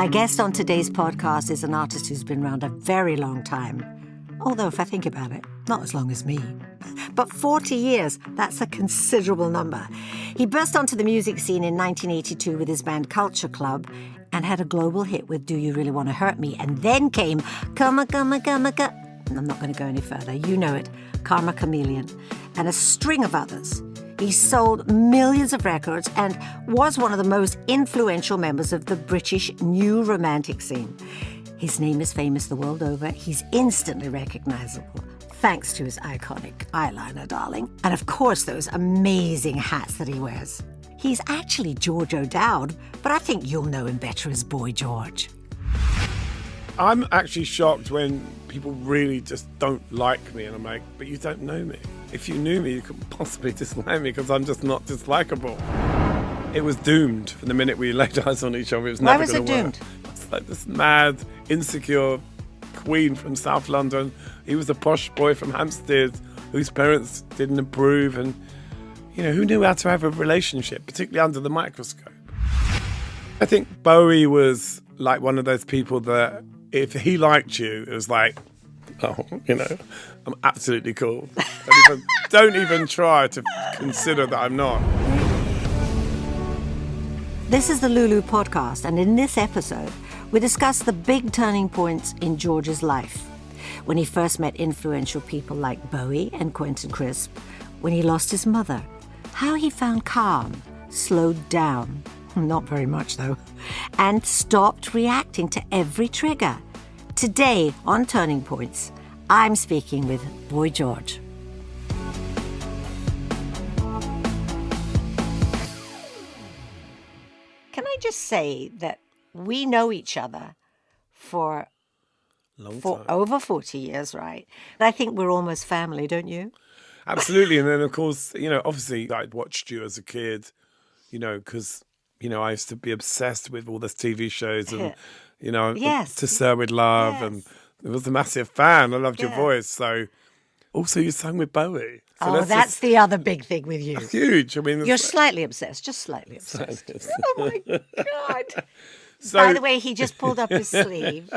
My guest on today's podcast is an artist who's been around a very long time. Although, if I think about it, not as long as me. But 40 years, that's a considerable number. He burst onto the music scene in 1982 with his band Culture Club and had a global hit with Do You Really Want to Hurt Me? And then came Karma, Karma, Karma, Karma. I'm not going to go any further. You know it. Karma Chameleon. And a string of others. He sold millions of records and was one of the most influential members of the British new romantic scene. His name is famous the world over. He's instantly recognizable, thanks to his iconic eyeliner, darling. And of course, those amazing hats that he wears. He's actually George O'Dowd, but I think you'll know him better as Boy George. I'm actually shocked when people really just don't like me, and I'm like, but you don't know me. If you knew me, you couldn't possibly dislike me because I'm just not dislikable. It was doomed from the minute we laid eyes on each other. It was never going to work. Why was it doomed? It's like this mad, insecure queen from South London. He was a posh boy from Hampstead whose parents didn't approve, and who knew how to have a relationship, particularly under the microscope. I think Bowie was like one of those people that if he liked you, it was like, I'm absolutely cool. Don't even try to consider that I'm not. This is the LuLu Podcast, and in this episode, we discuss the big turning points in George's life. When he first met influential people like Bowie and Quentin Crisp, when he lost his mother, how he found calm, slowed down, not very much though, and stopped reacting to every trigger. Today on Turning Points, I'm speaking with Boy George. Can I just say that we know each other for over 40 years, right? And I think we're almost family, don't you? Absolutely. And then, of course, obviously I'd watched you as a kid, because, I used to be obsessed with all those TV shows and, yes. To Sir With Love. Yes. And I was a massive fan. I loved your voice. So also you sang with Bowie. So that's the other big thing with you. Huge. I mean, you're slightly obsessed, just slightly obsessed. Oh my God. So, by the way, he just pulled up his sleeve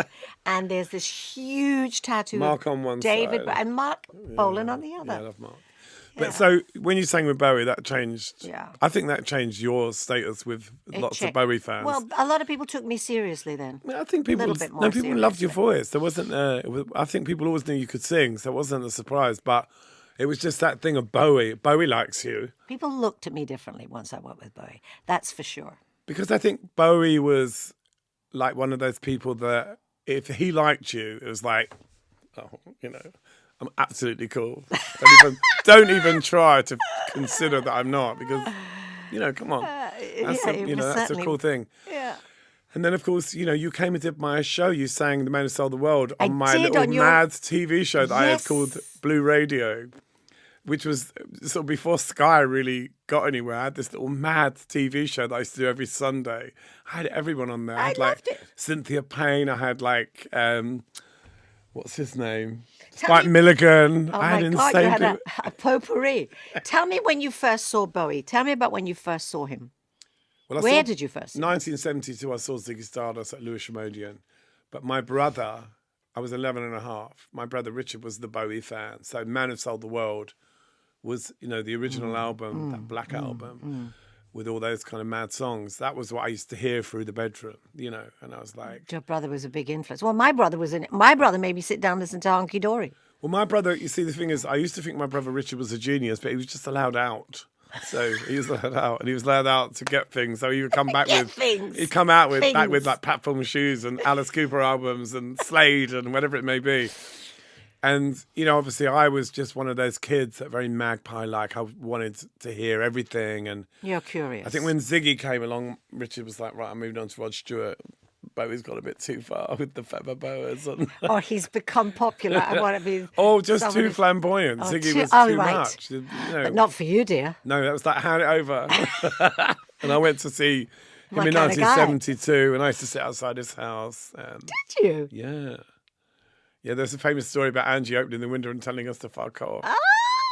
and there's this huge tattoo. Mark on one David side. And Mark Bolan on the other. Yeah, I love Mark. But so when you sang with Bowie, that changed. Yeah. I think that changed your status with lots of Bowie fans. Well, a lot of people took me seriously then. I think people, people loved your voice. There wasn't. I think people always knew you could sing, so it wasn't a surprise. But it was just that thing of Bowie. Bowie likes you. People looked at me differently once I went with Bowie. That's for sure. Because I think Bowie was like one of those people that if he liked you, it was like, I'm absolutely cool. Don't even try to consider that I'm not, because, come on. That's a cool thing. Yeah. And then, of course, you came and did my show. You sang The Man Who Sold the World on my little mad TV show that I had called Blue Radio, which was sort of before Sky really got anywhere. I had this little mad TV show that I used to do every Sunday. I had everyone on there. I had loved it. Cynthia Payne. I had what's his name? Spike Milligan. Oh I had my God, you had a potpourri. Tell me when you first saw Bowie. Tell me about when you first saw him. Well, Where did you first see him? 1972, I saw Ziggy Stardust at Lewisham. But my brother, I was 11 and a half. My brother Richard was the Bowie fan. So Man Who Sold the World was, the original album, that black album, with all those kind of mad songs. That was what I used to hear through the bedroom, and I was like... Your brother was a big influence. Well, my brother was in it. My brother made me sit down and listen to Honky Dory. Well, my brother, you see, the thing is, I used to think my brother Richard was a genius, but he was just allowed out. So he was allowed out, and he was allowed out to get things. So he would come back with things. He'd come out with back with like Platform Shoes and Alice Cooper albums and Slade and whatever it may be. And obviously, I was just one of those kids that very magpie-like. I wanted to hear everything, and you're curious. I think when Ziggy came along, Richard was like, "Right, I'm moving on to Rod Stewart." Bowie's got a bit too far with the feather boas. And he's become popular. I want to be. Just too flamboyant. Ziggy was too much. But not for you, dear. No, that was like hand it over. And I went to see him in 1972, and I used to sit outside his house. Did you? Yeah. Yeah, there's a famous story about Angie opening the window and telling us to fuck off. Ah!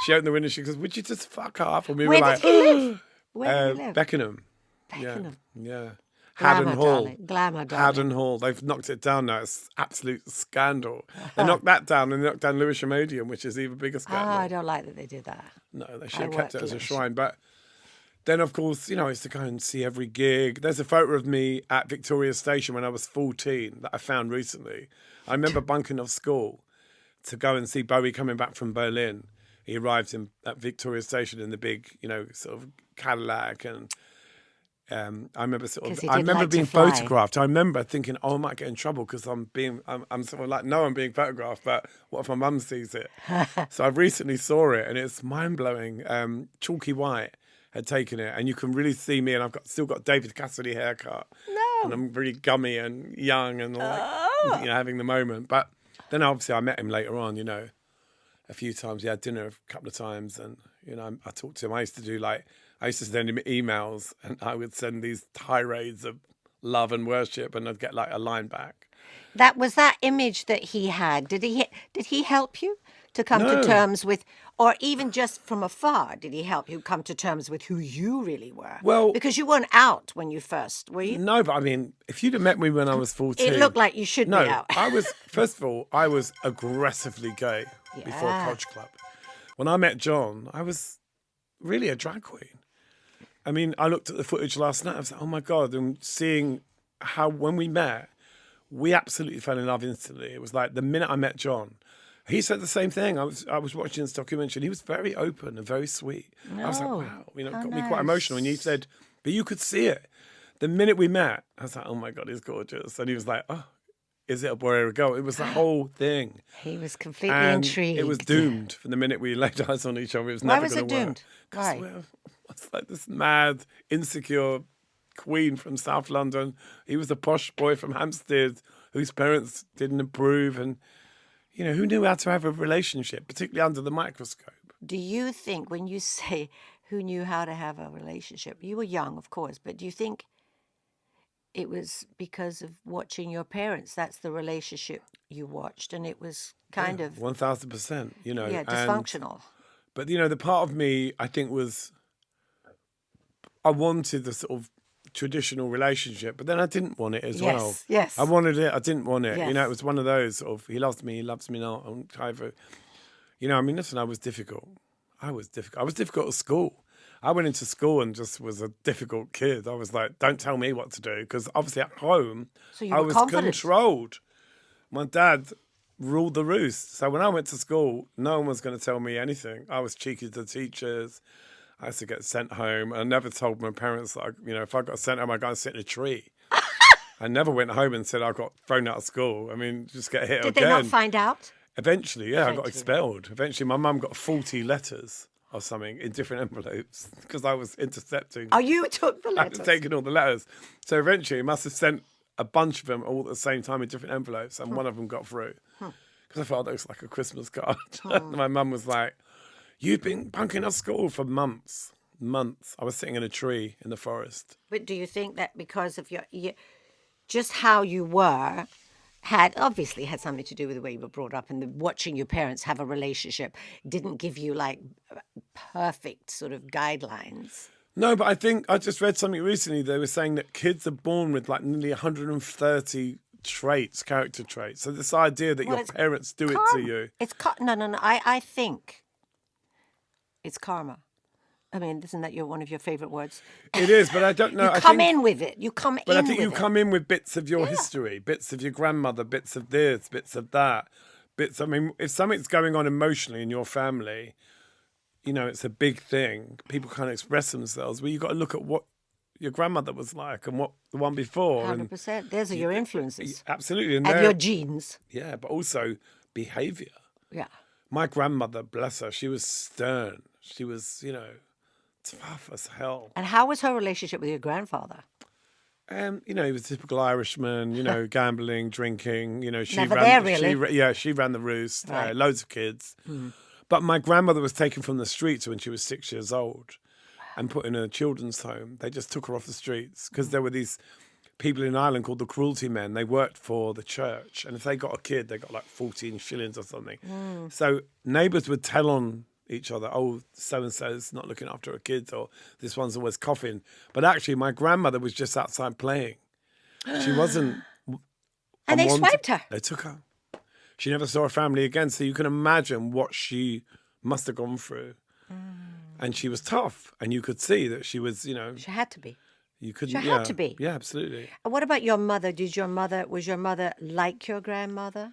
She opened the window, she goes, "Would you just fuck off?" And we Where were like, did he live? Where did he live? Beckenham. Beckenham. Yeah. Haddon Glamour, Hall. darling. Glamour, darling. Haddon Hall. They've knocked it down now. It's absolute scandal. They knocked that down and they knocked down Lewisham Odeon, which is even bigger scandal. I don't like that they did that. No, they should I have kept work it as a Lewisham. shrine. But then, of course, I used to go and see every gig. There's a photo of me at Victoria Station when I was 14 that I found recently. I remember bunking off school to go and see Bowie coming back from Berlin. He arrived at Victoria Station in the big, sort of Cadillac, and I remember being fly. photographed. I remember thinking, "Oh, I might get in trouble because I'm sort of like, no, I'm being photographed, but what if my mum sees it?" So I recently saw it, and it's mind blowing. Chalky White had taken it, and you can really see me, and I've still got David Cassidy haircut, and I'm really gummy and young and having the moment. But then obviously I met him later on, a few times. We had dinner a couple of times, and I talked to him. I used to send him emails, and I would send these tirades of love and worship, and I'd get like a line back. That was that image that he had. Did he help you to come to terms with, or even just from afar, did he help you come to terms with who you really were? Well, because you weren't out when you first, were you? No, but I mean, if you'd have met me when I was 14, It looked like you should be out. First of all, I was aggressively gay before Culture Club. When I met John, I was really a drag queen. I mean, I looked at the footage last night. I was like, oh my God, and seeing how when we met, we absolutely fell in love instantly. It was like the minute I met John, he said the same thing. I was watching this documentary, and he was very open and very sweet. I was like, wow, it got me quite emotional. And he said, but you could see it. The minute we met, I was like, oh my God, he's gorgeous. And he was like, oh, is it a boy or a girl? It was the whole thing. He was completely intrigued. It was doomed from the minute we laid eyes on each other. It was Why never was going it to work. doomed? Why? It's like this mad, insecure queen from South London. He was a posh boy from Hampstead whose parents didn't approve. And, who knew how to have a relationship, particularly under the microscope? Do you think when you say who knew how to have a relationship, you were young, of course, but do you think it was because of watching your parents? That's the relationship you watched, and it was kind of 1,000%. dysfunctional. But the part of me I think was I wanted the sort of traditional relationship, but then I didn't want it as well. Yes. I wanted it. I didn't want it. Yes. It was one of those sort of he loves me not. I'm kind of, listen, I was difficult. I was difficult at school. I went into school and just was a difficult kid. I was like, don't tell me what to do, because obviously at home I was controlled. My dad ruled the roost. So when I went to school, no one was going to tell me anything. I was cheeky to the teachers. I used to get sent home. I never told my parents that, if I got sent home, I'd go and sit in a tree. I never went home and said I got thrown out of school. I mean, just get hit again. Did they not find out? Eventually, I got expelled. Eventually, my mum got 40 letters or something in different envelopes because I was intercepting. Oh, you took the letters? I was taking all the letters. So eventually, he must have sent a bunch of them all at the same time in different envelopes, and one of them got through. Because I felt it was like a Christmas card. My mum was like, you've been bunking off school for months. I was sitting in a tree in the forest. But do you think that because of your just how you were had something to do with the way you were brought up, and watching your parents have a relationship didn't give you like perfect sort of guidelines? No, but I think I just read something recently. They were saying that kids are born with like nearly 130 character traits. So this idea that your parents do it to you. No. I think it's karma. I mean, isn't that one of your favourite words? It is, but I don't know. You come in with it. But I think you come in with bits of your history, bits of your grandmother, bits of this, bits of that. I mean, if something's going on emotionally in your family, it's a big thing. People can't express themselves. Well, you've got to look at what your grandmother was like and what the one before. 100%. Those are your influences. Absolutely. And your genes. Yeah, but also behaviour. Yeah. My grandmother, bless her, she was stern. She was, tough as hell. And how was her relationship with your grandfather? He was a typical Irishman, gambling, drinking, she Never there, really. She ran the roost, Right. Loads of kids. But my grandmother was taken from the streets when she was 6 years old and put in a children's home. They just took her off the streets because there were these people in Ireland called the cruelty men. They worked for the church, and if they got a kid, they got like 14 shillings or something. So neighbours would tell on each other, oh, so-and-so's not looking after her kids, or this one's always coughing. But actually, my grandmother was just outside playing. She wasn't. And they unwanted. swiped her. They took her. She never saw her family again. So you can imagine what she must have gone through. And she was tough, and you could see that she was, She had to be. you couldn't. She had to be. Yeah, absolutely. And what about your mother? Was your mother like your grandmother?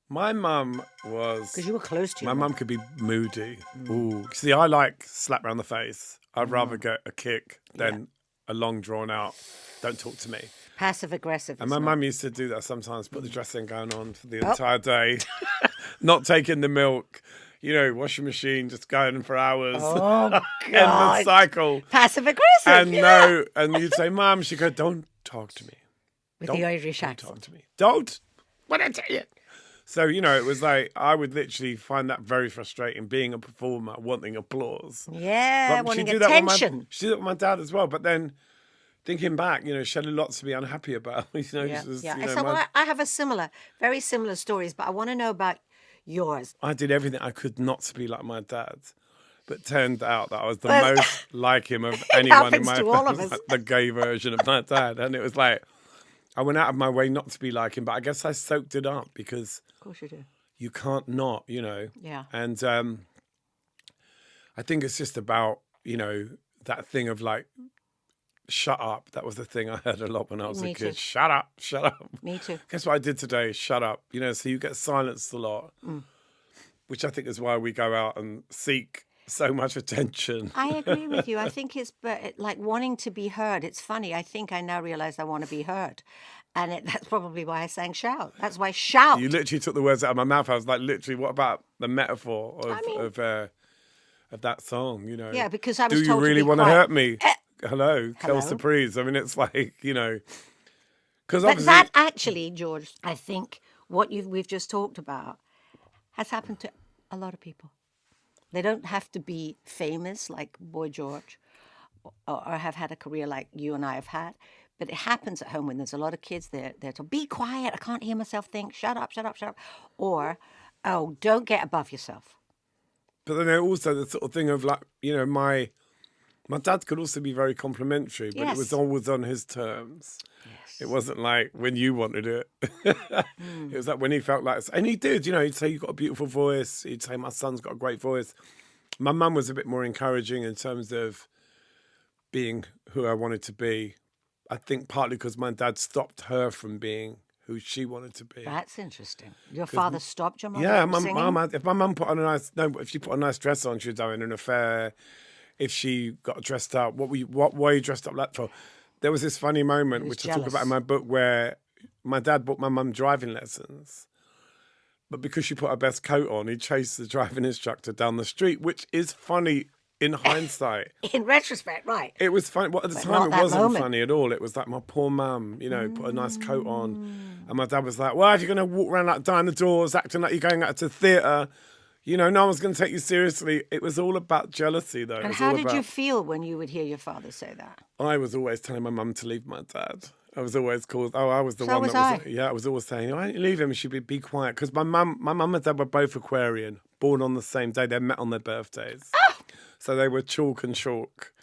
My mum was. Because you were close to your My mum could be moody. Ooh, see, I like slap around the face. I'd rather get a kick than a long drawn out. Don't talk to me. Passive aggressive. And my mum used to do that sometimes. Put the dressing gown on for the Oh. entire day, not taking the milk. Washing machine, just going for hours. Oh, God. Endless cycle. Passive aggressive. And you'd say, Mum, she'd go, don't talk to me. With the Irish Don't accent. talk to me. Don't. What I tell you? So, it was like, I would literally find that very frustrating, being a performer, wanting applause. Yeah, But wanting she'd do that with attention. she did that with my dad as well. But then, thinking back, she had lots to be unhappy about. So I have very similar stories, but I want to know about yours. I did everything I could not to be like my dad. But turned out that I was the most like him of anyone in happens my to all of family, us. like the gay version of my dad. And it was like, I went out of my way not to be like him, but I guess I soaked it up because Of course you do. you can't not, Yeah. And I think it's just about, that thing of like, shut up. That was the thing I heard a lot when I was Me a kid. too. Shut up, shut up. Me too. Guess what I did today? Shut up. So you get silenced a lot, which I think is why we go out and seek so much attention. I agree with you. I think it's like wanting to be heard. It's funny. I think I now realize I want to be heard. And that's probably why I sang shout. That's why shout. You literally took the words out of my mouth. I was like, literally, what about the metaphor of that song? Yeah, because I was do told you really to be want to quiet. hurt me? Hello, Hello? quelle surprise. I mean, it's like, because But obviously, that actually, George, I think what we've just talked about has happened to a lot of people. They don't have to be famous like Boy George or have had a career like you and I have had. But it happens at home when there's a lot of kids there to be quiet. I can't hear myself think. Shut up, shut up, shut up. Or, oh, don't get above yourself. but then also the sort of thing of like, my dad could also be very complimentary, but it was Yes. always on his terms. Yes. It wasn't like when you wanted it. It was like when he felt like, and he did, he'd say, you've got a beautiful voice. He'd say, my son's got a great voice. My mum was a bit more encouraging in terms of being who I wanted to be. I think partly because my dad stopped her from being who she wanted to be. That's interesting. Your father stopped your mother Yeah, from singing? if my mum put on if she put a nice dress on, she was having an affair. If she got dressed up, what were you dressed up like for? There was this funny moment, was which I talk jealous. about in my book, where my dad bought my mum driving lessons. But because she put her best coat on, he chased the driving instructor down the street, which is funny in hindsight. In retrospect, right. It was funny. Well, at the But time, not it that wasn't moment. funny at all. It was like my poor mum, put a nice coat on. And my dad was like, well, if you're going to walk around like dinosaurs, acting like you're going out to theatre, no one's going to take you seriously. It was all about jealousy, though. It And was how all did about... you feel when you would hear your father say that? I was always telling my mum to leave my dad. I was always called. Oh, I was the So one was that was. I. Yeah, I was always saying, "Why don't you leave him? She be quiet." Because my mum and dad were both Aquarian, born on the same day. They met on their birthdays, so they were chalk and chalk.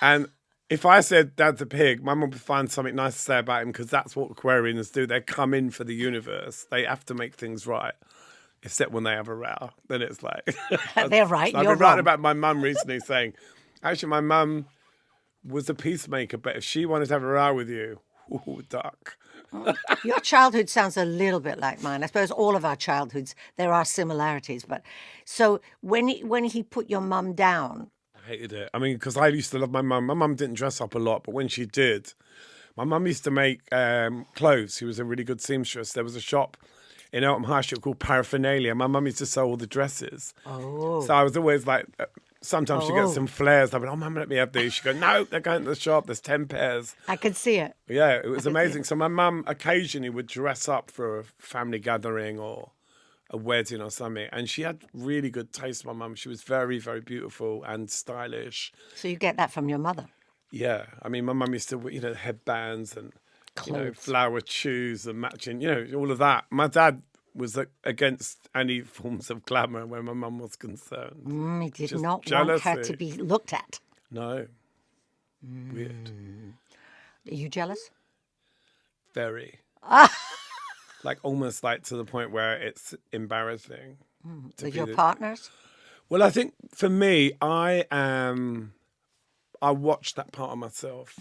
And if I said Dad's a pig, my mum would find something nice to say about him because that's what Aquarians do. They come in for the universe. They have to make things right. Except when they have a row, then it's like They're right, I've you're been writing wrong. about my mum recently, saying, actually, my mum was a peacemaker, but if she wanted to have a row with you, ooh, duck. Your childhood sounds a little bit like mine. I suppose all of our childhoods, there are similarities. But so when he put your mum down, I hated it. I mean, because I used to love my mum. My mum didn't dress up a lot, but when she did, my mum used to make clothes. She was a really good seamstress. There was a shop in Eltham High Street called Paraphernalia. My mum used to sew all the dresses. Oh. So I was always like, sometimes she'd get Oh. some flares. I'd be, oh, Mum, let me have these. She'd go, no, they're going to the shop. There's 10 pairs. I could see it. Yeah, it was amazing. So my mum occasionally would dress up for a family gathering or a wedding or something. And she had really good taste, my mum. She was very, very beautiful and stylish. So you get that from your mother. Yeah. I mean, my mum used to, headbands and, Clothes. flower shoes and matching, all of that. My dad was against any forms of glamour where my mum was concerned. He did Just not want her jealousy. to be looked at. No. Weird. Are you jealous? Very. Like almost like to the point where it's embarrassing. With your partners? Well, I think for me, I watched that part of myself.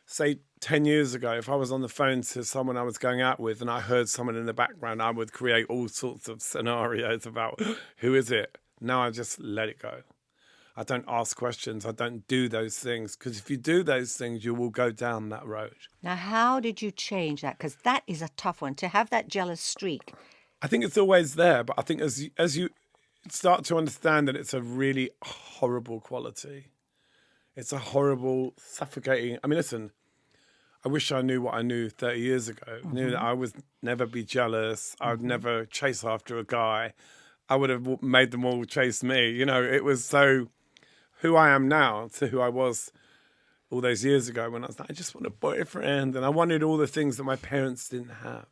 Say 10 years ago, if I was on the phone to someone I was going out with and I heard someone in the background, I would create all sorts of scenarios about who is it. Now I just let it go. I don't ask questions. I don't do those things, because if you do those things, you will go down that road. Now, how did you change that? Because that is a tough one, to have that jealous streak. I think it's always there, but I think as you start to understand that it's a really horrible quality. It's a horrible, suffocating... I mean, listen, I wish I knew what I knew 30 years ago. I knew that I would never be jealous. I would never chase after a guy. I would have made them all chase me. You know, it was so... who I am now to who I was all those years ago when I was like, I just want a boyfriend. And I wanted all the things that my parents didn't have.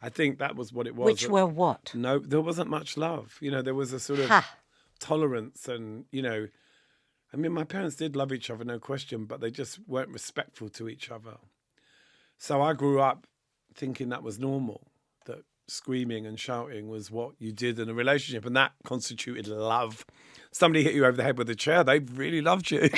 I think that was what it was. Which were what? No, there wasn't much love. You know, there was a sort of tolerance and, you know, I mean, my parents did love each other, no question, but they just weren't respectful to each other. So I grew up thinking that was normal, that screaming and shouting was what you did in a relationship, and that constituted love. Somebody hit you over the head with a chair, they really loved you.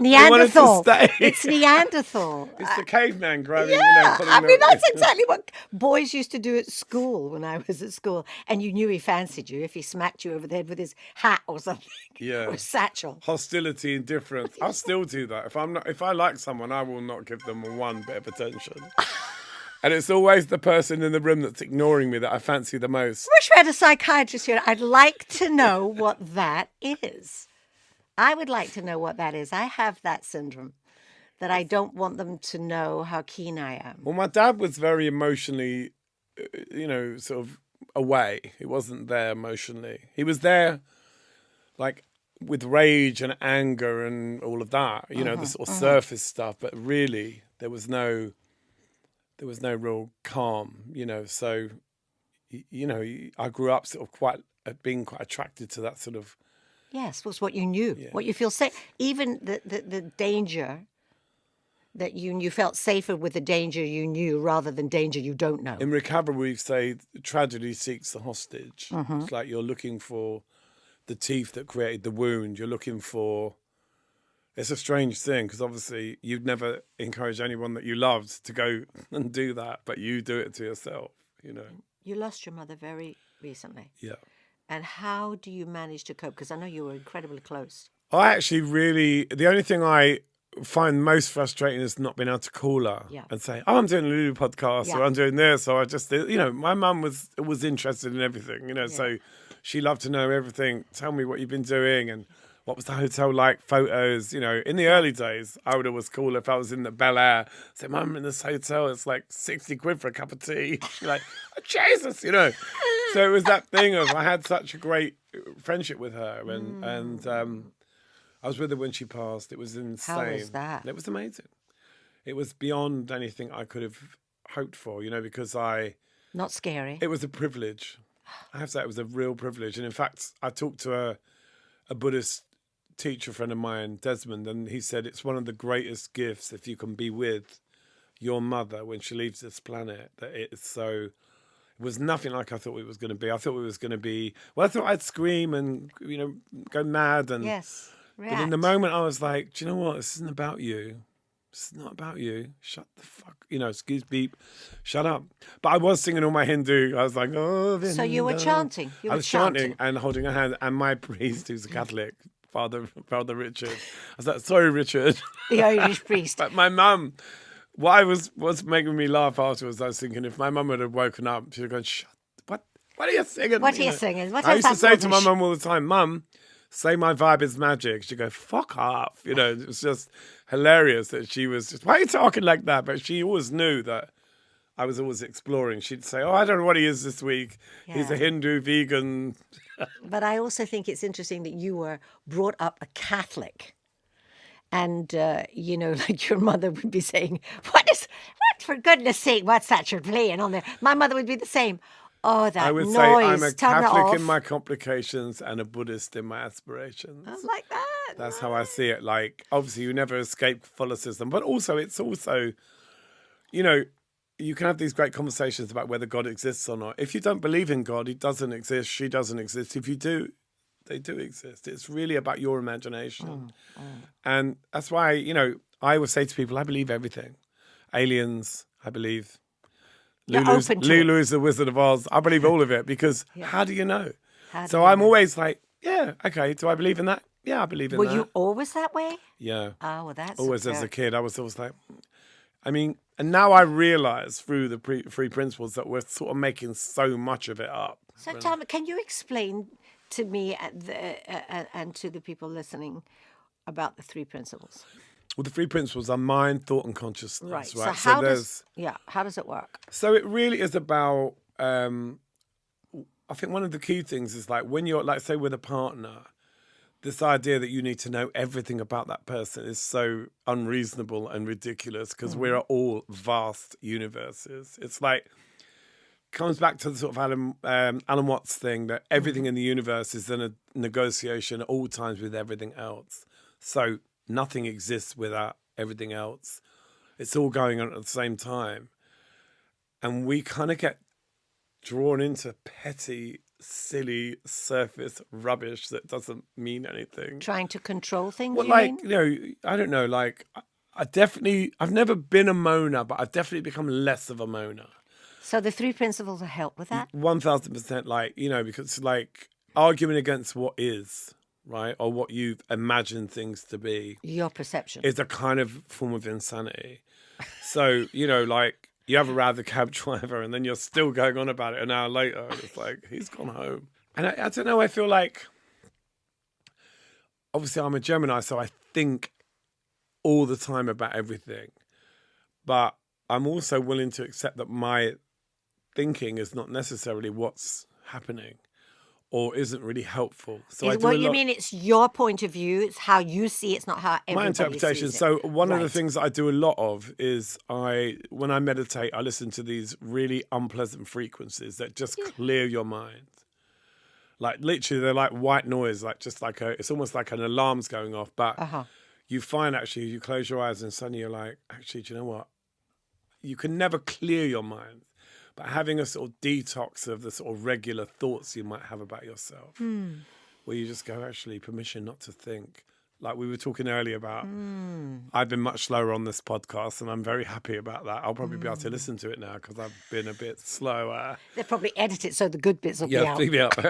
Neanderthal. It's Neanderthal. It's the caveman grabbing, Yeah, I mean, that's exactly what boys used to do at school when I was at school. And you knew he fancied you if he smacked you over the head with his hat or something. Yeah. Or satchel. Hostility, indifference. I'll still do that. If I like someone, I will not give them one bit of attention. And it's always the person in the room that's ignoring me that I fancy the most. I wish we had a psychiatrist here. I'd like to know what that is. I would like to know what that is. I have that syndrome, that I don't want them to know how keen I am. Well, my dad was very emotionally, sort of away. He wasn't there emotionally. He was there, like, with rage and anger and all of that, the sort of surface stuff. But really, there was no real calm, So, I grew up sort of being quite attracted to that sort of. Yes, was what you knew, what you feel safe. Even the danger that you felt safer with the danger you knew rather than danger you don't know. In recovery, we say tragedy seeks the hostage. It's like you're looking for the teeth that created the wound. You're looking for... It's a strange thing because obviously you'd never encourage anyone that you loved to go and do that, but you do it to yourself, You lost your mother very recently. Yeah. And how do you manage to cope? Because I know you were incredibly close. I actually the only thing I find most frustrating is not being able to call her and say, oh, I'm doing a LuLu podcast or I'm doing this. Or I just, my mum was interested in everything, so she loved to know everything. Tell me what you've been doing and what was the hotel like, photos, In the early days, I would always call if I was in the Bel Air, say, Mum, I'm in this hotel, it's like 60 quid for a cup of tea. She'd be like, oh, Jesus, So it was that thing of I had such a great friendship with her, and I was with her when she passed. It was insane. How was that? It was amazing. It was beyond anything I could have hoped for, because Not scary. It was a privilege. I have to say it was a real privilege. And in fact, I talked to a Buddhist teacher friend of mine, Desmond, and he said it's one of the greatest gifts if you can be with your mother when she leaves this planet, that it's so... It was nothing like I thought it was going to be. I thought it was going to be... Well, I thought I'd scream and, go mad. And yes, react. But in the moment, I was like, do you know what? This isn't about you. This is not about you. Shut the fuck... excuse beep. Shut up. But I was singing all my Hindu. I was like, oh... So you were chanting. I was chanting and holding a hand. And my priest, who's a Catholic, Father Richard. I was like, sorry, Richard. The Irish priest. But my mum... What was making me laugh afterwards, I was thinking, if my mum would have woken up, she'd have gone, shut, what are you singing? What are you singing? I used to say to my mum all the time, Mum, say my vibe is magic. She'd go, fuck off. It was just hilarious that she was just, why are you talking like that? But she always knew that I was always exploring. She'd say, oh, I don't know what he is this week. Yeah. He's a Hindu, vegan. But I also think it's interesting that you were brought up a Catholic. And, like your mother would be saying, what for goodness sake, what's that you're playing on there? My mother would be the same. Oh, that noise. I would say I'm a Catholic in my complications and a Buddhist in my aspirations. I like that. That's how I see it. Like, obviously, you never escape Catholicism, but also it's also, you know, you can have these great conversations about whether God exists or not. If you don't believe in God, he doesn't exist, she doesn't exist. If you do, they do exist. It's really about your imagination. And that's why, you know, I always say to people, I believe everything. Aliens, I believe. Lulu's the Wizard of Oz. I believe all of it because how do you know? So I'm always like, yeah, okay, do I believe in that? Yeah, I believe in that. Were you always that way? Yeah. Oh, well, that's always as a kid. I was always like, I mean, and now I realise through the three principles that we're sort of making so much of it up. So, Tom, can you explain to me and to the people listening about the three principles? Well, the three principles are mind, thought, and consciousness. Right. So how does it work? So it really is about. I think one of the key things is like when you're, like, say, with a partner. This idea that you need to know everything about that person is so unreasonable and ridiculous because we're all vast universes. It's like, comes back to the sort of Alan Watts thing that everything in the universe is in a negotiation at all times with everything else. So nothing exists without everything else. It's all going on at the same time. And we kind of get drawn into petty, silly surface rubbish that doesn't mean anything. Trying to control things, well, you like, mean? you know, I don't know, like, I've never been a moaner, but I've definitely become less of a moaner. So the three principles will help with that? 1000%, like, you know, because, like, arguing against what is, right, or what you've imagined things to be. Your perception. Is a kind of form of insanity. So, you know, like, you have a row with the cab driver and then you're still going on about it an hour later. And it's like, he's gone home. And I don't know, I feel like, obviously I'm a Gemini, so I think all the time about everything. But I'm also willing to accept that my thinking is not necessarily what's happening or isn't really helpful. So you mean it's your point of view, it's how you see it, it's not how everybody my interpretation. sees it. So one of the things that I do a lot of is when I meditate, I listen to these really unpleasant frequencies that just clear your mind. Like literally, they're like white noise, like just like it's almost like an alarm's going off. But you find actually, you close your eyes and suddenly you're like, actually, do you know what? You can never clear your mind. But having a sort of detox of the sort of regular thoughts you might have about yourself, where you just go, actually, permission not to think. Like we were talking earlier about, I've been much slower on this podcast, and I'm very happy about that. I'll probably be able to listen to it now because I've been a bit slower. They'll probably edit it so the good bits will be out. Yeah, but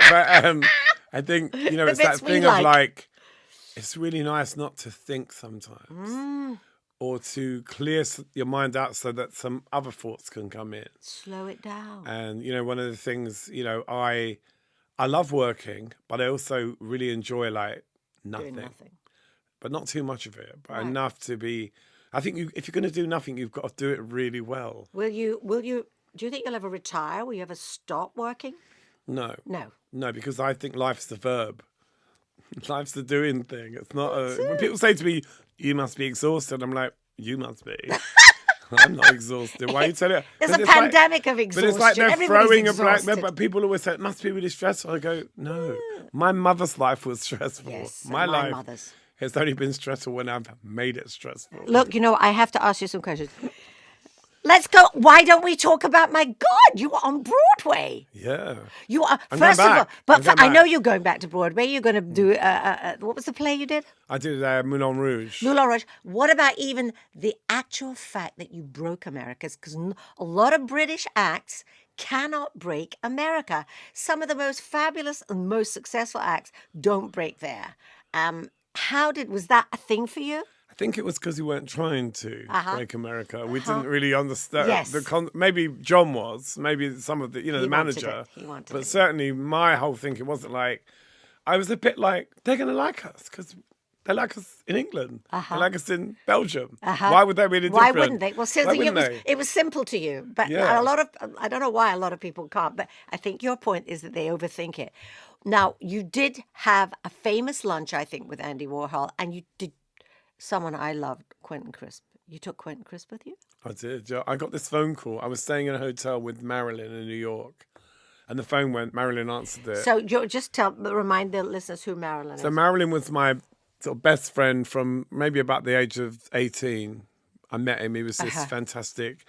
I think, you know, it's that thing of like, it's really nice not to think sometimes. Or to clear your mind out so that some other thoughts can come in. Slow it down. And, you know, one of the things, you know, I love working, but I also really enjoy, like, nothing. Doing nothing. But not too much of it, but enough to be... I think if you're going to do nothing, you've got to do it really well. Do you think you'll ever retire? Will you ever stop working? No. No, because I think life's the verb. Life's the doing thing. It's not when people say to me, you must be exhausted, I'm like, you must be. I'm not exhausted. Why are you telling me? There's a pandemic of exhaustion. But it's like they're throwing a black... exhausted. But people always say, it must be really stressful. I go, no. My mother's life was stressful. Yes, my life mother's. has only been stressful when I've made it stressful. Look, you know, I have to ask you some questions. Let's go. Why don't we talk about, my God, you were on Broadway. Yeah. You are, I'm first of going all, back. but I know you're going back to Broadway. You're going to do, what was the play you did? I did Moulin Rouge. Moulin Rouge. What about even the actual fact that you broke America's? Because a lot of British acts cannot break America. Some of the most fabulous and most successful acts don't break there. Was that a thing for you? I think it was because we weren't trying to break America. We didn't really understand. Yes. Maybe John was. Maybe some of the, you know, He the manager. He wanted but it. certainly my whole thinking wasn't like, I was a bit like, they're going to like us because they like us in England. They like us in Belgium. Why would they be any different? Why wouldn't they? Well, Why wouldn't they? it was simple to you. But Yeah. I don't know why a lot of people can't, but I think your point is that they overthink it. Now, you did have a famous lunch, I think, with Andy Warhol, and you did someone I loved, Quentin Crisp. You took Quentin Crisp with you? I did. Yeah. I got this phone call. I was staying in a hotel with Marilyn in New York, and the phone went. Marilyn answered it. So just remind the listeners who Marilyn is. So Marilyn was my sort of best friend from maybe about the age of 18. I met him. He was this fantastic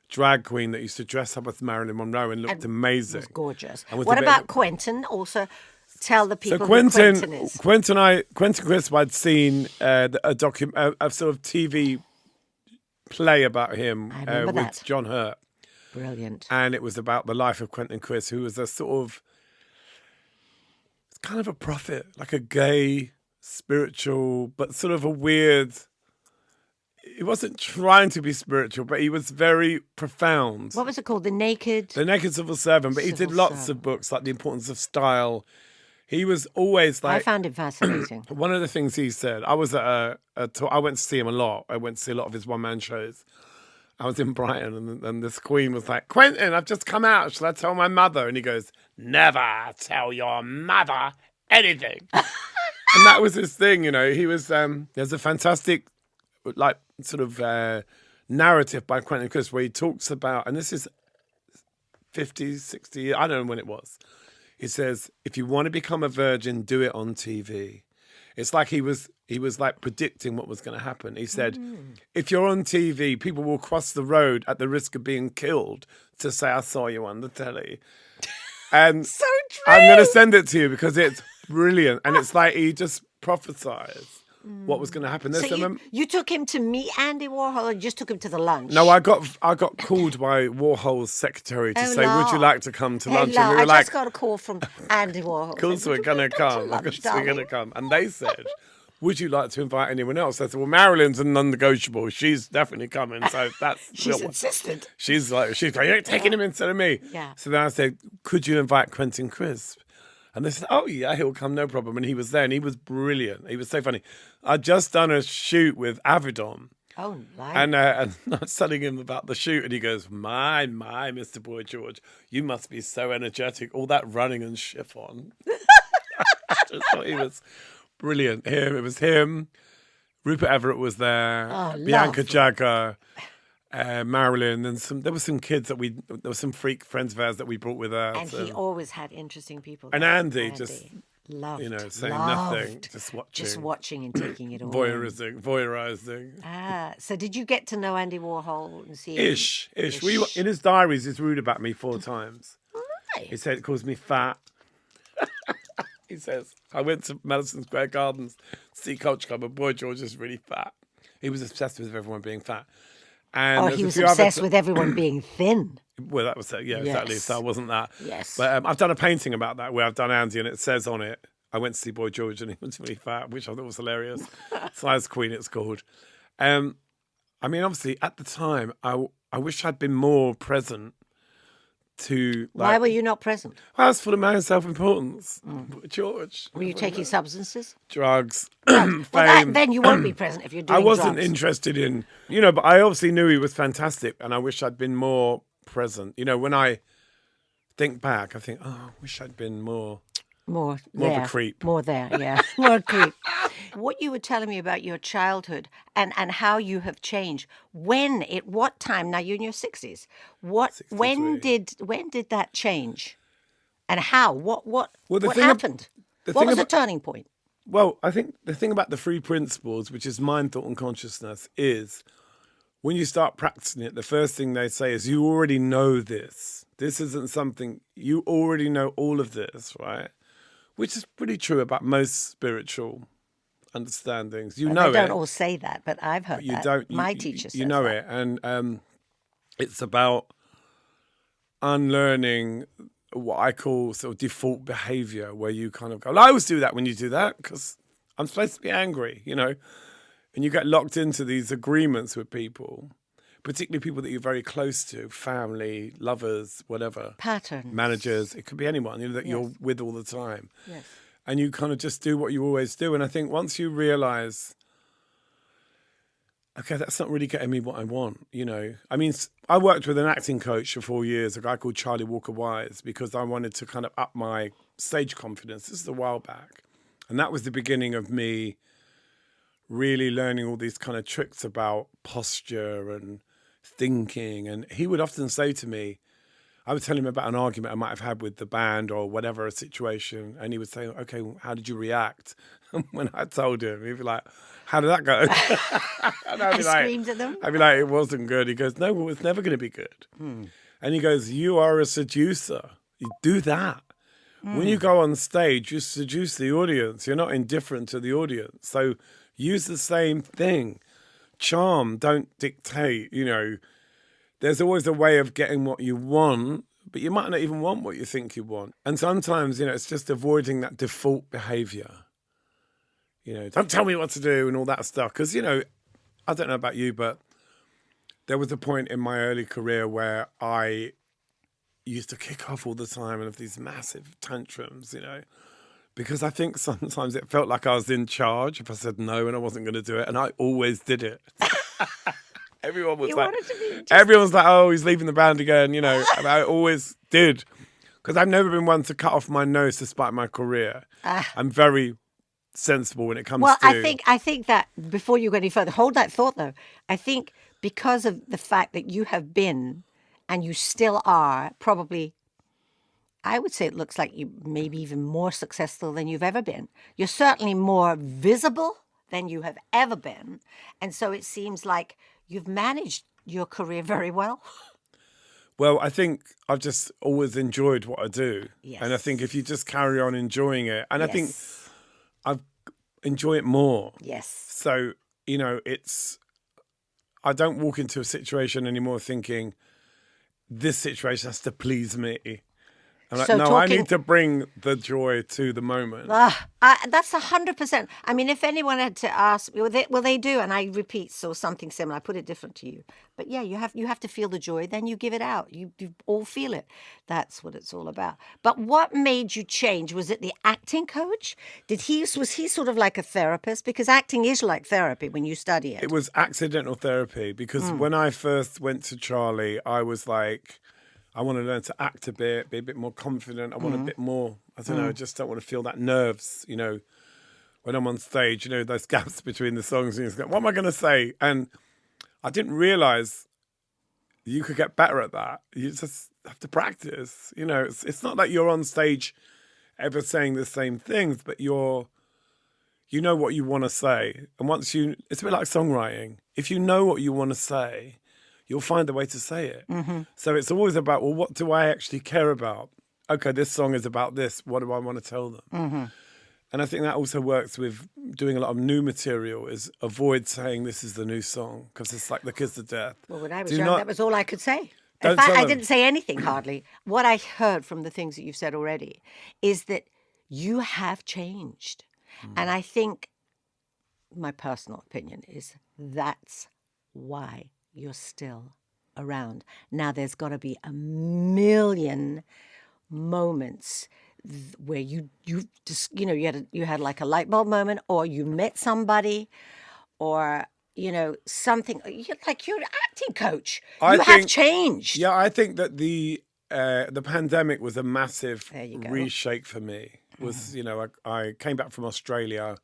drag queen that used to dress up as Marilyn Monroe and looked amazing. Was gorgeous. And was What a bit about of- Quentin? Also, tell the people So who Quentin is. Quentin Crisp, I'd seen a sort of TV play about him I remember with that. John Hurt. Brilliant. And it was about the life of Quentin Crisp, who was a sort of, kind of a prophet, like a gay, spiritual, but sort of a weird. He wasn't trying to be spiritual, but he was very profound. What was it called? The Naked Civil Servant, but he did Civil lots Servant. of books, like The Importance of Style. He was always I like, found him fascinating. one of the things he said, I was at I went to see him a lot. I went to see a lot of his one-man shows. I was in Brighton, and this queen was like, Quentin, I've just come out. Shall I tell my mother? And he goes, never tell your mother anything. And that was his thing, you know. He was, there's a fantastic, like, sort of narrative by Quentin Crisp where he talks about, and this is 50, 60, I don't know when it was. He says, if you want to become a virgin, do it on TV. It's like he was like predicting what was going to happen. He said, if you're on TV, people will cross the road at the risk of being killed to say, I saw you on the telly. And So true. I'm going to send it to you because it's brilliant. And it's like he just prophesies what was going to happen. So There's some, you took him to meet Andy Warhol, or you just took him to the lunch? no, I got called by Warhol's secretary to say, would you like to come to lunch? Hello, And we I were like, just got a call from Andy Warhol. of course we're going to come. Of course we're going to come. And they said, would you like to invite anyone else? I said, well, Marilyn's a non-negotiable. She's definitely coming. So that's... She's insistent. She's like, you're taking him instead of me. Yeah. So then I said, could you invite Quentin Crisp? And they said, oh, yeah, he'll come, no problem. And he was there, and he was brilliant. He was so funny. I'd just done a shoot with Avedon. Oh, nice. And I was telling him about the shoot, and he goes, my, Mr. Boy George, you must be so energetic. All that running and chiffon. I just thought he was brilliant. It was him. Rupert Everett was there. Oh, Bianca love. Jagger. Marilyn, and there were some kids there were some freak friends of ours that we brought with us. And he always had interesting people. And there. Andy just, loved, saying loved. nothing, just watching and taking it all. in. voyeurizing. So did you get to know Andy Warhol and see him? Ish. In his diaries, he's rude about me 4 times. He Nice. said, calls me fat. He says, I went to Madison Square Gardens to see Culture Club, and Boy George is really fat. He was obsessed with everyone being fat. And Oh, there's he a was few other obsessed with everyone being thin. Well, that was it. Yeah, exactly. Yes. So I wasn't that. Yes. But I've done a painting about that where I've done Andy, and it says on it, I went to see Boy George and he was really fat, which I thought was hilarious. Size Queen, it's called. I mean, obviously, at the time, I wish I'd been more present to... Why were you not present? I was full of my own self-importance. George. Were you taking substances? Drugs, Well, fame. then you won't be present if you're doing I wasn't drugs. interested in, but I obviously knew he was fantastic, and I wish I'd been more present. When I think back, I think, oh, I wish I'd been more More of there. a creep. More there, yeah. More a creep. What you were telling me about your childhood and how you have changed. What time? Now you're in your 60s. When 63. did that change? And how? What the thing happened? the What thing was the about- turning point? Well, I think the thing about the 3 principles, which is mind, thought, and consciousness, is when you start practicing it, the first thing they say is you already know this. This isn't something, you already know all of this, right? Which is pretty true about most spiritual understandings. You know They it. don't all say that, but I've heard You that. don't. My you, teacher says you know that. it, and it's about unlearning what I call sort of default behavior, where you kind of go, well, I always do that when you do that because I'm supposed to be angry, and you get locked into these agreements with people, particularly people that you're very close to, family, lovers, whatever, Patterns. managers. It could be anyone that Yes. you're with all the time. Yes. And you kind of just do what you always do. And I think once you realize, okay, that's not really getting me what I want, I mean, I worked with an acting coach for 4 years, a guy called Charlie Walker Wise, because I wanted to kind of up my stage confidence. This is a while back. And that was the beginning of me really learning all these kind of tricks about posture and thinking. And he would often say to me, I would tell him about an argument I might have had with the band or whatever a situation, and he would say, "Okay, well, how did you react?" And when I told him, he'd be like, "How did that go?" And I'd be like, screamed at them. I'd be like, "It wasn't good." He goes, "No, well, it's never going to be good." And he goes, "You are a seducer. You do that. When you go on stage, you seduce the audience. You're not indifferent to the audience. So use the same thing. Charm, don't dictate, There's always a way of getting what you want, but you might not even want what you think you want. And sometimes, it's just avoiding that default behavior. Don't tell me what to do and all that stuff. Because, I don't know about you, but there was a point in my early career where I used to kick off all the time and have these massive tantrums, because I think sometimes it felt like I was in charge if I said no and I wasn't going to do it. And I always did it. Everyone was everyone's like, "Oh, he's leaving the band again," And I always did, because I've never been one to cut off my nose despite my career. I'm very sensible when it comes to... Well, I think that before you go any further, hold that thought though. I think because of the fact that you have been and you still are probably, I would say it looks like you maybe even more successful than you've ever been. You're certainly more visible than you have ever been. And so it seems like you've managed your career very well. Well, I think I've just always enjoyed what I do. Yes. And I think if you just carry on enjoying it, and I think Yes. I enjoy it more. Yes. So, I don't walk into a situation anymore thinking, this situation has to please me. I'm like, no, I need to bring the joy to the moment. That's 100%. I mean, if anyone had to ask, they do, and I repeat, so something similar. I put it different to you, but yeah, you have to feel the joy. Then you give it out. You all feel it. That's what it's all about. But what made you change? Was it the acting coach? Was he sort of like a therapist? Because acting is like therapy when you study it. It was accidental therapy, because when I first went to Charlie, I was like, I want to learn to act a bit, be a bit more confident. I want a bit more, I don't know, I just don't want to feel that nerves, when I'm on stage, those gaps between the songs. And you just go, what am I going to say? And I didn't realize you could get better at that. You just have to practice. It's not like you're on stage ever saying the same things, but you know what you want to say. And it's a bit like songwriting. If you know what you want to say, you'll find a way to say it. Mm-hmm. So it's always about, well, what do I actually care about? Okay, this song is about this. What do I want to tell them? Mm-hmm. And I think that also works with doing a lot of new material, is avoid saying this is the new song, because it's like the kiss of death. Well, when I was young, that was all I could say. In fact, I didn't say anything hardly. What I heard from the things that you've said already is that you have changed. And I think my personal opinion is that's why you're still around. Now, there's got to be a million moments where you just, you had like a light bulb moment, or you met somebody, or, something. You're an acting coach. You have changed. Yeah, I think that the pandemic was a massive reshake for me. I came back from Australia.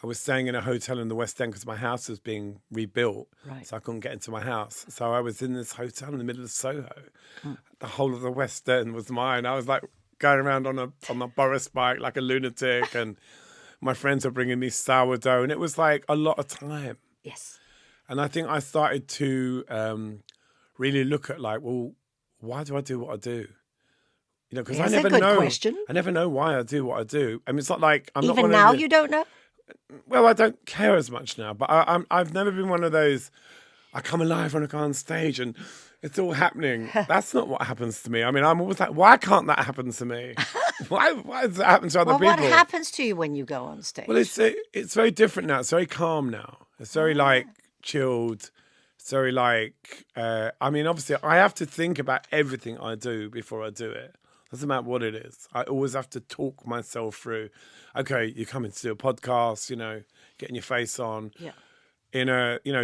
I was staying in a hotel in the West End because my house was being rebuilt, so I couldn't get into my house. So I was in this hotel in the middle of Soho. The whole of the West End was mine. I was like going around on a Boris bike like a lunatic, and my friends were bringing me sourdough, and it was like a lot of time. Yes. And I think I started to really look at like, well, why do I do what I do? Because I never know. Question. I never know why I do what I do. I mean, it's not like I'm even not one now of the, you don't know. Well, I don't care as much now, but I've never been one of those, I come alive when I go on stage and it's all happening. That's not what happens to me. I mean, I'm always like, why can't that happen to me? Why does that happen to other people? What happens to you when you go on stage? Well, it's very different now. It's very calm now. It's very chilled. It's very obviously I have to think about everything I do before I do it. Doesn't matter what it is. I always have to talk myself through. Okay, you're coming to do a podcast, getting your face on. Yeah.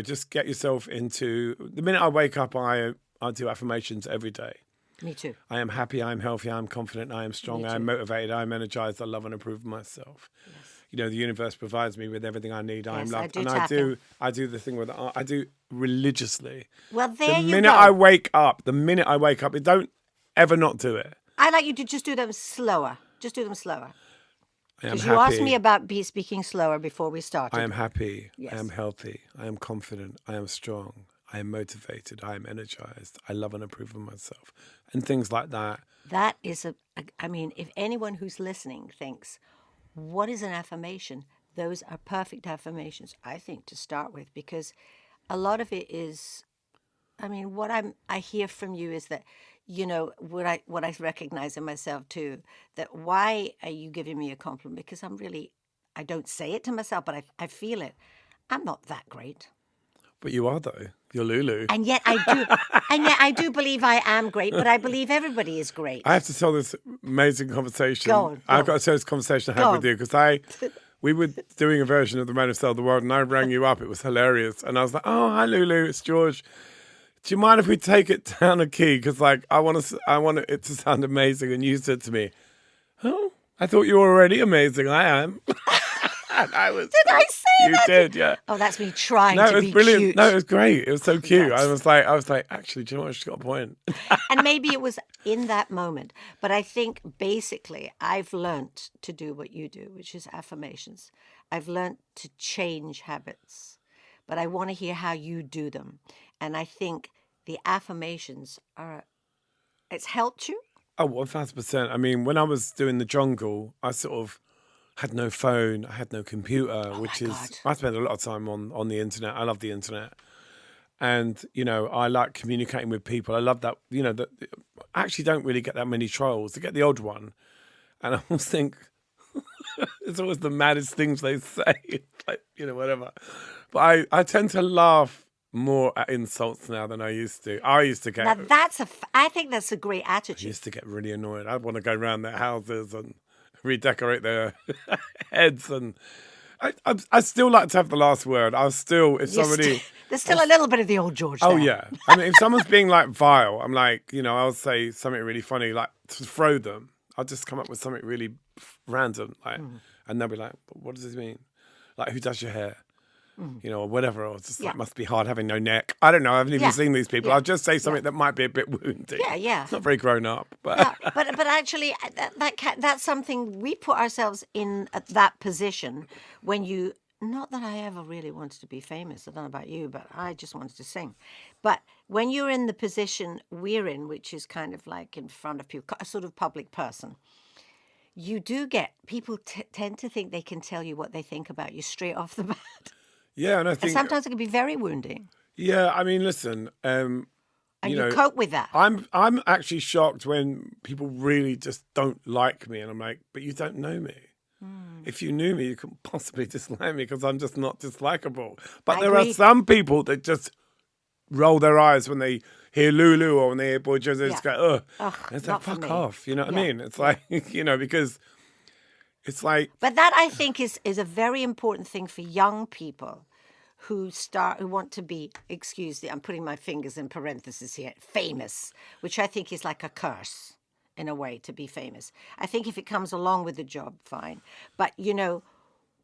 Just get yourself into... The minute I wake up, I do affirmations every day. Me too. I am happy, I am healthy, I am confident, I am strong, I am motivated, I am energized, I love and approve of myself. Yes. The universe provides me with everything I need. I am loved. I do the thing with art. I do religiously. Well, there you go. The minute I wake up, it don't ever not do it. I'd like you to just do them slower. Just do them slower. I am Because happy. you asked me about speaking slower before we started. I am happy. Yes. I am healthy. I am confident. I am strong. I am motivated. I am energized. I love and approve of myself. And things like that. That is I mean, if anyone who's listening thinks, what is an affirmation? Those are perfect affirmations, I think, to start with, because a lot of it is, I mean, what I hear from you is that, you know, what I recognize in myself too, that why are you giving me a compliment? Because I don't say it to myself, but I feel it. I'm not that great. But you are, though. You're Lulu. And yet I do believe I am great, but I believe everybody is great. I have to tell this amazing conversation. Go on. I've got to tell this conversation I had with you because we were doing a version of The Man Who Sold the World and I rang you up. It was hilarious. And I was like, oh, hi, Lulu. It's George. Do you mind if we take it down a key? Because like I want it to sound amazing. And you said to me, oh, I thought you were already amazing. I am. And I was. Did I say that? You did, yeah. Oh, that's me trying No, to it was be brilliant. cute. No, it was great. It was so cute. Yes. I was like, actually, do you know what? She's got a point. And maybe it was in that moment. But I think basically I've learnt to do what you do, which is affirmations. I've learnt to change habits. But I want to hear how you do them. And I think the affirmations it's helped you. Oh, 1,000%. I mean, when I was doing the jungle, I sort of had no phone, I had no computer, I spent a lot of time on the internet. I love the internet. And, you know, I like communicating with people. I love that, you know, that I actually don't really get that many trolls. I get the odd one. And I always think, it's always the maddest things they say. Like, you know, whatever. But I tend to laugh more at insults now than I used to. I used to get... Now I think that's a great attitude. I used to get really annoyed. I'd want to go around their houses and redecorate their heads, and I still like to have the last word. I'll still, if somebody... There's still a little bit of the old George Oh, there. yeah. I mean, if someone's being like vile, I'm like, you know, I'll say something really funny, like to throw them. I'll just come up with something really random, like, and they'll be like, what does this mean? Like, who does your hair? You know, or whatever, or it's just like, must be hard having no neck. I don't know. I haven't even seen these people. I'll just say something that might be a bit wounding. Yeah. It's not very grown up. But Yeah, but actually, that's something we put ourselves in at that position when you. Not that I ever really wanted to be famous. I don't know about you, but I just wanted to sing. But when you're in the position we're in, which is kind of like in front of people, a sort of public person, you do get people tend to think they can tell you what they think about you straight off the bat. yeah, and I think And sometimes it can be very wounding. yeah. I mean, listen. And you know, cope with that. I'm actually shocked when people really just don't like me, and I'm like, but you don't know me. If you knew me, you couldn't possibly dislike me because I'm just not dislikable. But there are some people that just roll their eyes when they hear Lulu or when they hear Boy George. They just go, ugh. And it's like, fuck off. You know what I mean? It's like, you know, because it's like. But that I think is a very important thing for young people who want to be, I'm putting my fingers in parentheses here, famous, which I think is like a curse in a way to be famous. I think if it comes along with the job, fine. But, you know,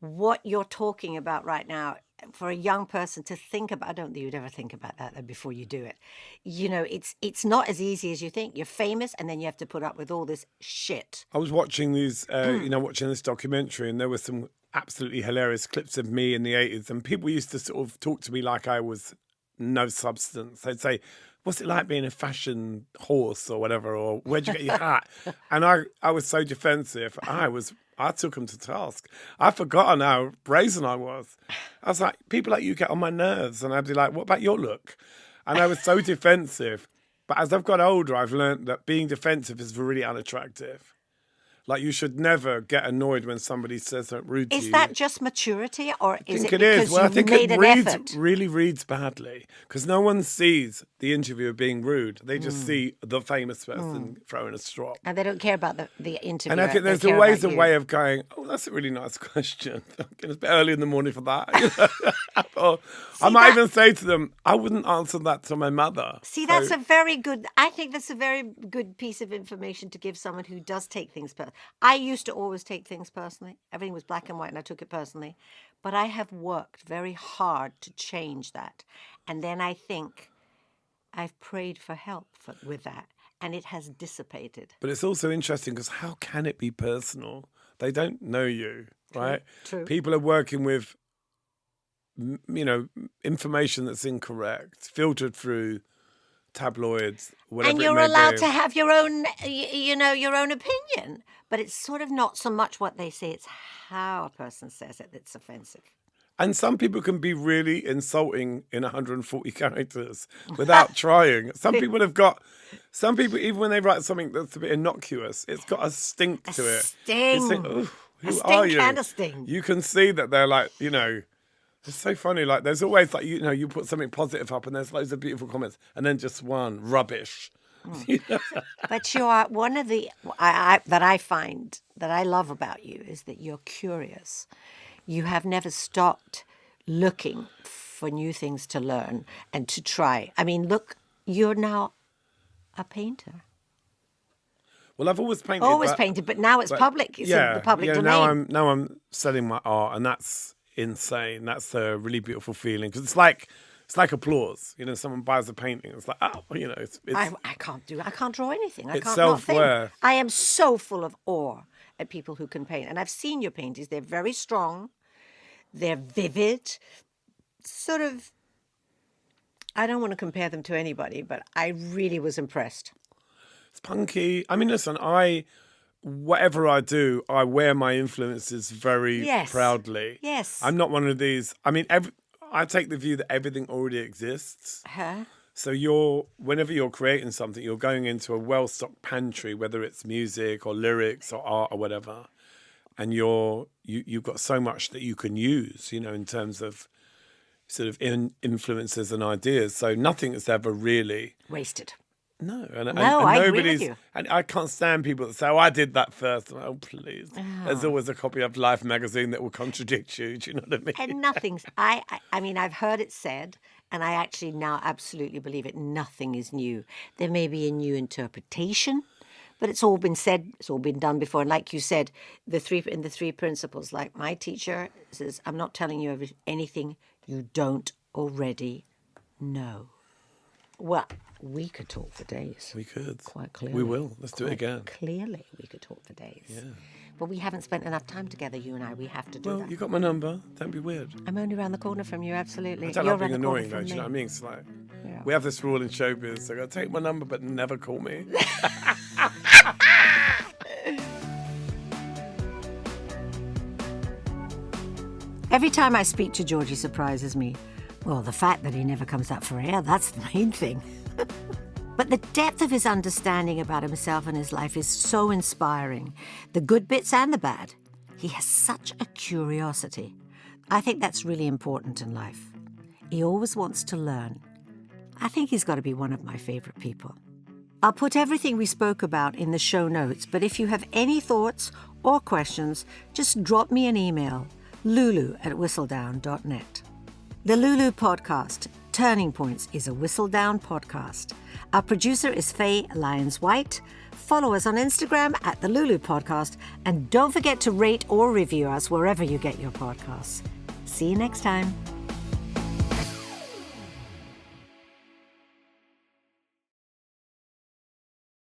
what you're talking about right now, for a young person to think about, I don't think you'd ever think about that before you do it. You know, it's not as easy as you think. You're famous and then you have to put up with all this shit. I was watching these, watching this documentary, and there were some absolutely hilarious clips of me in the 80s, and people used to sort of talk to me like I was no substance. They'd say, what's it like being a fashion horse or whatever, or where'd you get your hat? And I was so defensive. I took them to task. I've forgotten how brazen I was. I was like, people like you get on my nerves. And I'd be like, what about your look? And I was so defensive. But as I've got older, I've learned that being defensive is really unattractive. Like, you should never get annoyed when somebody says something rude to you. Is that just maturity, or is it it because is. Well, I you think made it an effort? really reads badly because no one sees the interviewer being rude. They just see the famous person throwing a strop. And they don't care about the interview. And I think there's always a way of going, oh, that's a really nice question. It's a bit early in the morning for that. Or I might even say to them, I wouldn't answer that to my mother. See, that's a very good, I think that's a very good piece of information to give someone who does take things personally. I used to always take things personally. Everything was black and white and I took it personally. But I have worked very hard to change that. And then I think I've prayed for help with that. and it has dissipated. But it's also interesting because how can it be personal? They don't know you, right? True. People are working with, information that's incorrect, filtered through tabloids, whatever. And you're allowed to have your own, your own opinion. But it's sort of not so much what they say, it's how a person says it that's offensive. And some people can be really insulting in 140 characters without trying. Some people, even when they write something that's a bit innocuous, it's got a stink to it. Sting. Who are you? And a sting. You can see that they're like, it's so funny. Like, there's always like, you put something positive up and there's loads of beautiful comments and then just one rubbish. But you are one of the, that I find, that I love about you is that you're curious. You have never stopped looking for new things to learn and to try. I mean, look, you're now a painter. Well, I've always painted. Painted, but now it's public. It's in the public domain. Now I'm selling my art, and that's insane. That's a really beautiful feeling because it's like applause. Someone buys a painting. It's like, it's I can't draw anything. I it's can't not think. Self-worth. I am so full of awe at people who can paint. And I've seen your paintings. They're very strong. They're vivid. Sort of, I don't want to compare them to anybody, but I really was impressed. It's punky. I mean, listen, whatever I do, I wear my influences very proudly. Yes. I'm not one of these. I mean, I take the view that everything already exists. So whenever you're creating something, you're going into a well-stocked pantry, whether it's music or lyrics or art or whatever, and you've got so much that you can use, in terms of sort of influences and ideas. So nothing is ever really wasted. No, I agree with you. And I can't stand people that say, "Oh, I did that first." I'm like, oh, please. There's always a copy of Life magazine that will contradict you. Do you know what I mean? And nothing's. I mean, I've heard it said, and I actually now absolutely believe it. Nothing is new. There may be a new interpretation, but it's all been said. It's all been done before. And like you said, the three principles. Like my teacher says, "I'm not telling you anything you don't already know." Well, we could talk for days. We could. Quite clearly. We will. Let's do it again. Clearly, we could talk for days. Yeah. But we haven't spent enough time together, you and I. We have to do that. Well, you got my number. Don't be weird. I'm only around the corner from you, absolutely. I don't like being annoying, though. Do you know what I mean? It's like, we have this rule in showbiz. So go take my number, but never call me. Every time I speak to George, he surprises me. Well, the fact that he never comes up for air, that's the main thing. But the depth of his understanding about himself and his life is so inspiring. The good bits and the bad. He has such a curiosity. I think that's really important in life. He always wants to learn. I think he's got to be one of my favourite people. I'll put everything we spoke about in the show notes, but if you have any thoughts or questions, just drop me an email, lulu@whistledown.net. The LuLu Podcast, Turning Points, is a Whistledown podcast. Our producer is Faye Lyons-White. Follow us on Instagram @The LuLu Podcast, and don't forget to rate or review us wherever you get your podcasts. See you next time.